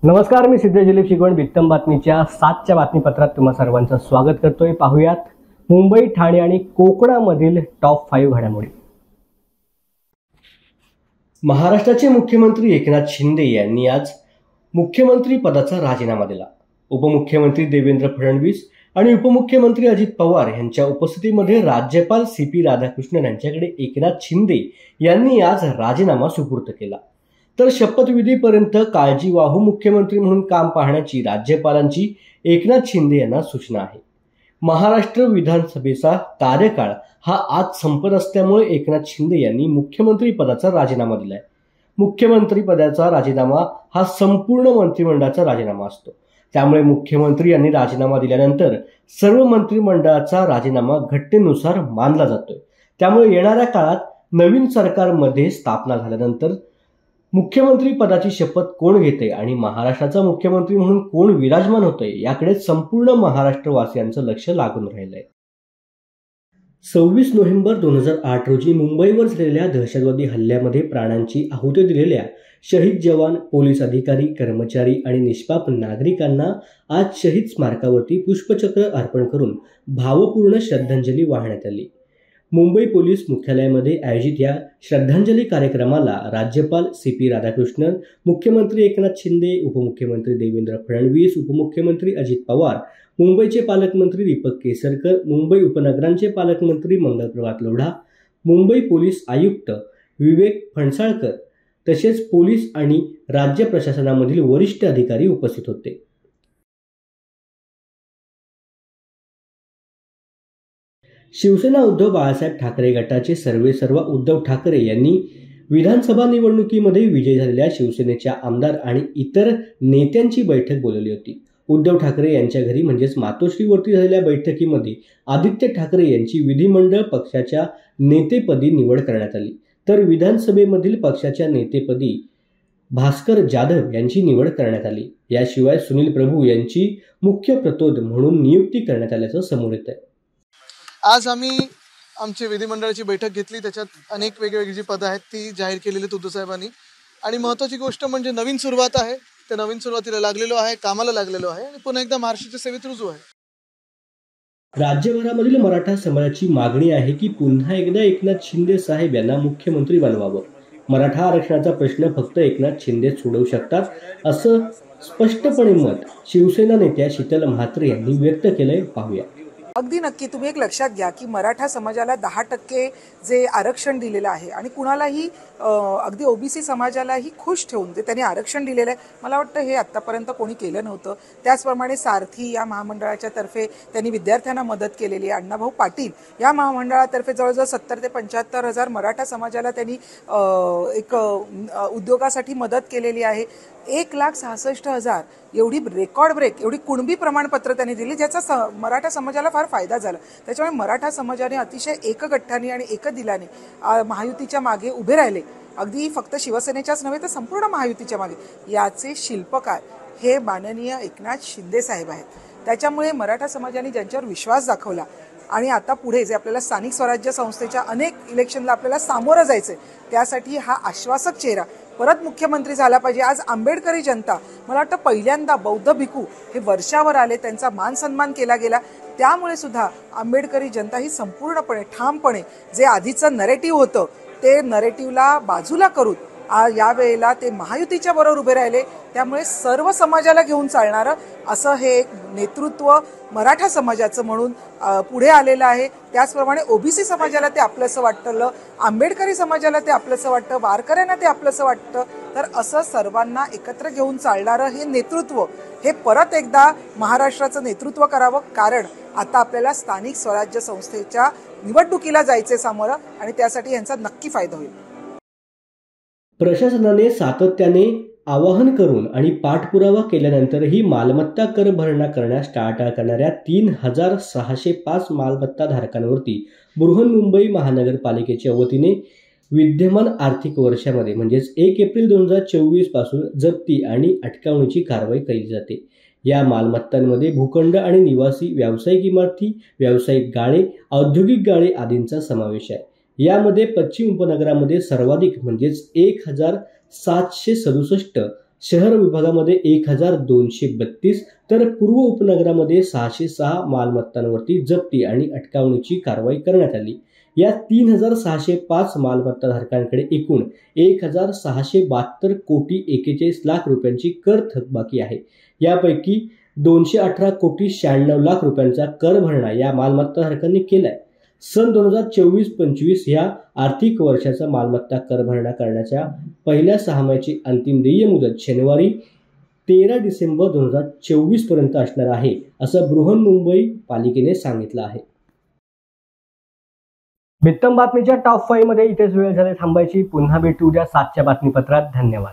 नमस्कार, मी सिद्धेश दिलीप शिगवण. बित्तम बातमीच्या 7च्या बातमीपत्रात तुम्हा सर्वांचं स्वागत करतोय. पाहूयात मुंबई, ठाणे आणि कोकणामधील टॉप 5 घडामोडी. महाराष्ट्राचे मुख्यमंत्री एकनाथ शिंदे यांनी आज मुख्यमंत्री पदाचा राजीनामा दिला. उपमुख्यमंत्री देवेंद्र फडणवीस आणि उपमुख्यमंत्री अजित पवार यांच्या उपस्थितीमध्ये राज्यपाल CP राधाकृष्णन यांच्याकडे एकनाथ शिंदे यांनी आज राजीनामा सुपूर्द केला. तर शपथविधीपर्यंत काळजीवाहू मुख्यमंत्री म्हणून काम पाहण्याची राज्यपालांची एकनाथ शिंदे यांना सूचना आहे. महाराष्ट्र विधानसभेचा कार्यकाळ हा आज संपत असल्यामुळे एकनाथ शिंदे यांनी मुख्यमंत्री पदाचा राजीनामा दिलाय. मुख्यमंत्री पदाचा राजीनामा हा संपूर्ण मंत्रिमंडळाचा राजीनामा असतो. त्यामुळे मुख्यमंत्री यांनी राजीनामा दिल्यानंतर सर्व मंत्रिमंडळाचा राजीनामा घटनेनुसार मानला जातोय. त्यामुळे येणाऱ्या काळात नवीन सरकारमध्ये स्थापना झाल्यानंतर मुख्यमंत्री पदाची शपथ कोण घेते आणि महाराष्ट्राचा मुख्यमंत्री म्हणून कोण विराजमान होतंय याकडे संपूर्ण महाराष्ट्रवासियांचं लक्ष लागून राहिलंय. 26 नोव्हेंबर 2008 रोजी मुंबईवर झालेल्या दहशतवादी हल्ल्यामध्ये प्राणांची आहुती दिलेल्या शहीद जवान, पोलीस अधिकारी, कर्मचारी आणि निष्पाप नागरिकांना आज शहीद स्मारकावरती पुष्पचक्र अर्पण करून भावपूर्ण श्रद्धांजली वाहण्यात आली. मुंबई पोलीस मुख्यालयामध्ये आयोजित या श्रद्धांजली कार्यक्रमाला राज्यपाल CP राधाकृष्णन, मुख्यमंत्री एकनाथ शिंदे, उपमुख्यमंत्री देवेंद्र फडणवीस, उपमुख्यमंत्री अजित पवार, मुंबईचे पालकमंत्री दीपक केसरकर, मुंबई उपनगरांचे पालकमंत्री मंगलप्रभात लोढा, मुंबई पोलीस आयुक्त विवेक फणसाळकर तसेच पोलीस आणि राज्य प्रशासनामधील वरिष्ठ अधिकारी उपस्थित होते. शिवसेना उद्धव बाळासाहेब ठाकरे गटाचे सर्वेसर्वा उद्धव ठाकरे यांनी विधानसभा निवडणुकीमध्ये विजयी झालेल्या शिवसेनेच्या आमदार आणि इतर नेत्यांची बैठक बोलवली होती. उद्धव ठाकरे यांच्या घरी म्हणजेच मातोश्रीवरती झालेल्या बैठकीमध्ये आदित्य ठाकरे यांची विधिमंडळ पक्षाच्या नेतेपदी निवड करण्यात आली. तर विधानसभेमधील पक्षाच्या नेतेपदी भास्कर जाधव यांची निवड करण्यात आली. याशिवाय सुनील प्रभू यांची मुख्य प्रतोद म्हणून नियुक्ती करण्यात आल्याचं समोर येत आहे. आज आम्ही आमची विधिमंडळाची बैठक घेतली. त्याच्यात अनेक वेगवेगळी जी पदं आहेत ती जाहीर केलेली आहेत उद्धव साहेबांनी. आणि महत्त्वाची गोष्ट म्हणजे नवीन सुरुवात आहे. त्या नवीन सुरुवातीला लागलेलो आहे, कामाला लागलेलो आहे आणि पुन्हा एकदा महाराष्ट्राच्या सेवेत रुजू आहे. राज्यभरामधील मराठा समाजाची मागणी आहे की पुन्हा एकदा एकनाथ शिंदे साहेब यांना मुख्यमंत्री बनवावं. मराठा आरक्षणाचा प्रश्न फक्त एकनाथ शिंदे सोडवू शकतात असं स्पष्टपणे मत शिवसेना नेत्या शीतल म्हात्रे यांनी व्यक्त केलंय. पाहूया. अगदी नक्की तुम्ही एक लक्षात घ्या की मराठा समाजाला 10% जे आरक्षण दिलेलं आहे आणि कुणालाही अगदी OBC समाजालाही खुश ठेवून जे त्यांनी आरक्षण दिलेलं आहे, मला वाटतं हे आत्तापर्यंत कोणी केलं नव्हतं. त्याचप्रमाणे सारथी या महामंडळाच्या तर्फे त्यांनी विद्यार्थ्यांना मदत केलेली आहे. अण्णाभाऊ पाटील या महामंडळातर्फे जवळजवळ 70,000 ते 75,000 मराठा समाजाला त्यांनी एक उद्योगासाठी मदत केलेली आहे. 1,66,000 एवढी रेकॉर्ड ब्रेक एवढी कुणबी प्रमाणपत्र त्यांनी दिली, ज्याचा मराठा समाजाला फार फायदा झाला. त्याच्यामुळे मराठा समाजाने अतिशय एकगठ्ठाने आणि एकदिलाने महायुतीच्या मागे उभे राहिले. अगदी फक्त शिवसेनेच्याच नव्हे तर संपूर्ण महायुतीच्या मागे. याचे शिल्पकार हे माननीय एकनाथ शिंदे साहेब आहेत. त्याच्यामुळे मराठा समाजाने ज्यांच्यावर विश्वास दाखवला आणि आता पुढे जे आपल्याला स्थानिक स्वराज्य संस्थेच्या अनेक इलेक्शनला आपल्याला सामोरं जायचंय, त्यासाठी हा आश्वासक चेहरा परत मुख्यमंत्री झाला पाहिजे. आज आंबेडकरी जनता, मला वाटतं पहिल्यांदा बौद्ध भिक्खू हे वर्षावर आले, त्यांचा मान सन्मान केला गेला. त्यामुळे सुद्धा आंबेडकरी जनता ही संपूर्णपणे ठामपणे जे आधीचं नरेटिव्ह होतं ते नरेटिव्हला बाजूला करून यावेळेला ते महायुतीच्या बरोबर उभे राहिले. त्यामुळे सर्व समाजाला घेऊन चालणारं असं हे एक नेतृत्व मराठा समाजाचं म्हणून पुढे आलेलं आहे. त्याचप्रमाणे OBC समाजाला ते आपलंसं वाटतं, आंबेडकरी समाजाला ते आपलंसं वाटतं, वारकऱ्यांना ते आपलंसं वाटतं. तर असं सर्वांना एकत्र घेऊन चालणारं हे नेतृत्व हे परत एकदा महाराष्ट्राचं नेतृत्व करावं. कारण आता आपल्याला स्थानिक स्वराज्य संस्थेच्या निवडणुकीला जायचे सामोरं आणि त्यासाठी यांचा नक्की फायदा होईल. प्रशासनाने सातत्याने आवाहन करून आणि पाठपुरावा केल्यानंतरही मालमत्ता कर भरणा करण्यास टाळाटाळ करणाऱ्या 3,605 मालमत्ता धारकांवरती बृहन्मुंबई महानगरपालिकेच्या वतीने विद्यमान आर्थिक वर्षामध्ये म्हणजेच 1 एप्रिल 2024 पासून जप्ती आणि अटकावणीची कारवाई केली जाते. या मालमत्तांमध्ये भूखंड आणि निवासी व्यावसायिक इमारती, व्यावसायिक गाळे, औद्योगिक गाळे आदींचा समावेश आहे. यामध्ये पश्चिम उपनगरामध्ये सर्वाधिक म्हणजेच 1,767 शहर विभागामध्ये 1232 तर पूर्व उपनगरामध्ये 606 मालमत्तांवरती जप्ती आणि अटकावणीची कारवाई करण्यात आली. या 3605 मालमत्ताधारकांकडे एकूण 1672 कोटी 41 लाख रुपयांची कर थकबाकी आहे. यापैकी 218 कोटी 96 लाख रुपयांचा कर भरणा या मालमत्ताधारकांनी केलाय. सन 2024-25 या आर्थिक वर्षाचा मालमत्ता कर भरणा करण्याच्या पहिल्या सहामाहीची अंतिम देय मुदत शनिवारी 13 डिसेंबर 2024 पर्यंत असणार आहे, असं बृहन्मुंबई पालिकेने सांगितलं आहे. बित्तम बातमीच्या टॉप 5 मध्ये इथेच वेळ झाली थांबायची. पुन्हा भेटू उद्या 7च्या बातमीपत्रात. धन्यवाद.